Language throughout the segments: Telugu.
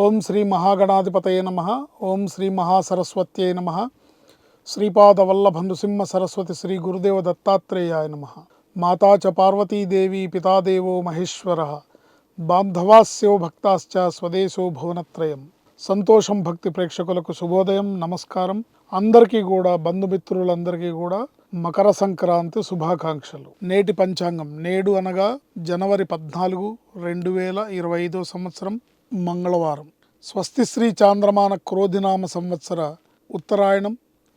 ఓం శ్రీ మహాగణాధిపతయే నమః. ఓం శ్రీ మహాసరస్వత్యై నమః. శ్రీపాదవల్లభ నృసింహ సరస్వతి శ్రీ గురుదేవ దత్తాత్రేయాయ నమః. మాతా చ పార్వతీదేవి పితాదేవో మహేశ్వరః. బాంధవాస్యో భక్తాశ్చ స్వదేశో భువనత్రయం. సంతోషం భక్తి ప్రేక్షకులకు శుభోదయం, నమస్కారం. అందరికీ కూడా, బంధుమిత్రులందరికీ కూడా మకర సంక్రాంతి శుభాకాంక్షలు. నేటి పంచాంగం నేడు అనగా జనవరి 14, 2025 సంవత్సరం మంగళవారం. స్వస్తి శ్రీ చాంద్రమాన క్రోధినామ సంవత్సర ఉత్తరాయణం,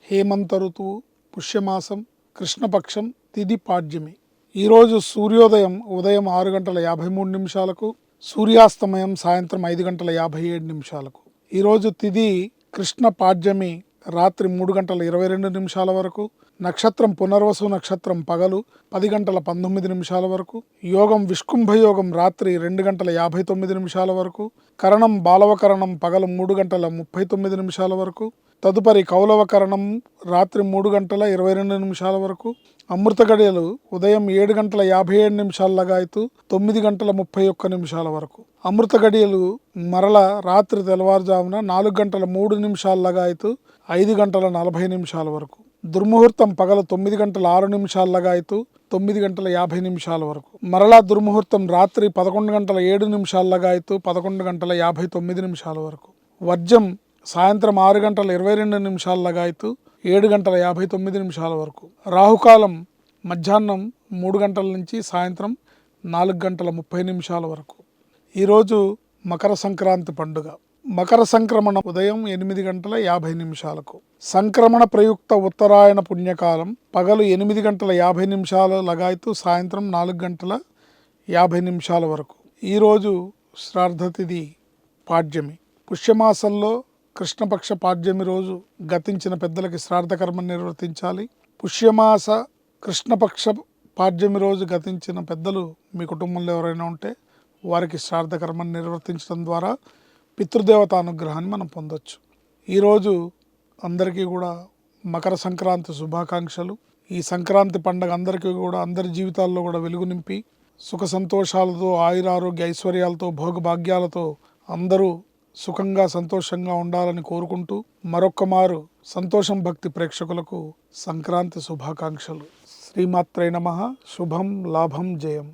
హేమంత ఋతువు, పుష్యమాసం, కృష్ణపక్షం, తిథి పాడ్యమి. ఈరోజు సూర్యోదయం ఉదయం 6 గంటల 53 నిమిషాలకు, సూర్యాస్తమయం సాయంత్రం 5 గంటల 57 నిమిషాలకు. ఈరోజు తిథి కృష్ణ పాడ్యమి రాత్రి 3 గంటల 22 నిమిషాల వరకు. నక్షత్రం పునర్వసు నక్షత్రం పగలు 10 గంటల 19 నిమిషాల వరకు. యోగం విష్కుంభ యోగం రాత్రి 2 గంటల 59 నిమిషాల వరకు. కరణం బాలవకరణం పగలు 3 గంటల 39 నిమిషాల వరకు. తదుపరి కౌలవకరణం రాత్రి 3 గంటల 22 నిమిషాల వరకు. అమృత గడియలు ఉదయం 7 గంటల 57 నిమిషాల లగాయతు 9 గంటల 31 నిమిషాల వరకు. అమృత గడియలు మరల రాత్రి తెల్లవారుజామున 4 గంటల 3 నిమిషాల లగాయతు 5 గంటల 40 నిమిషాల వరకు. దుర్ముహూర్తం పగలు 9 గంటల 6 నిమిషాల లగాయతు 9 గంటల 50 నిమిషాల వరకు. మరలా దుర్ముహూర్తం రాత్రి 11 గంటల 7 నిమిషాల లగాయతు 11 గంటల 59 నిమిషాల వరకు. వర్జం సాయంత్రం 6 గంటల 22 నిమిషాల లగాయతు 7 గంటల 59 నిమిషాల వరకు. రాహుకాలం మధ్యాహ్నం 3 గంటల నుంచి సాయంత్రం 4 గంటల 30 నిమిషాల వరకు. ఈరోజు మకర సంక్రాంతి పండుగ. మకర సంక్రమణ ఉదయం 8 గంటల 50 నిమిషాలకు. సంక్రమణ ప్రయుక్త ఉత్తరాయణ పుణ్యకాలం పగలు 8 గంటల 50 నిమిషాల లగాయతు సాయంత్రం 4 గంటల 50 నిమిషాల వరకు. ఈరోజు శ్రాద్ధతిథి పాడ్యమి. పుష్యమాసంలో కృష్ణపక్ష పాడ్యమి రోజు గతించిన పెద్దలకి శ్రాద్ధకర్మ నిర్వర్తించాలి. పుష్యమాస కృష్ణపక్ష పాడ్యమి రోజు గతించిన పెద్దలు మీ కుటుంబంలో ఎవరైనా ఉంటే వారికి శ్రాద్ధకర్మను నిర్వర్తించడం ద్వారా పితృదేవత అనుగ్రహాన్ని మనం పొందొచ్చు. ఈరోజు అందరికీ కూడా మకర సంక్రాంతి శుభాకాంక్షలు. ఈ సంక్రాంతి పండుగ అందరికీ కూడా, అందరి జీవితాల్లో కూడా వెలుగు నింపి సుఖ సంతోషాలతో, ఆయురారోగ్య ఐశ్వర్యాలతో, భోగభాగ్యాలతో అందరూ సుఖంగా సంతోషంగా ఉండాలని కోరుకుంటూ మరొక్క మారు సంతోషం భక్తి ప్రేక్షకులకు సంక్రాంతి శుభాకాంక్షలు. శ్రీమాత్రే నమః. శుభం లాభం జయం.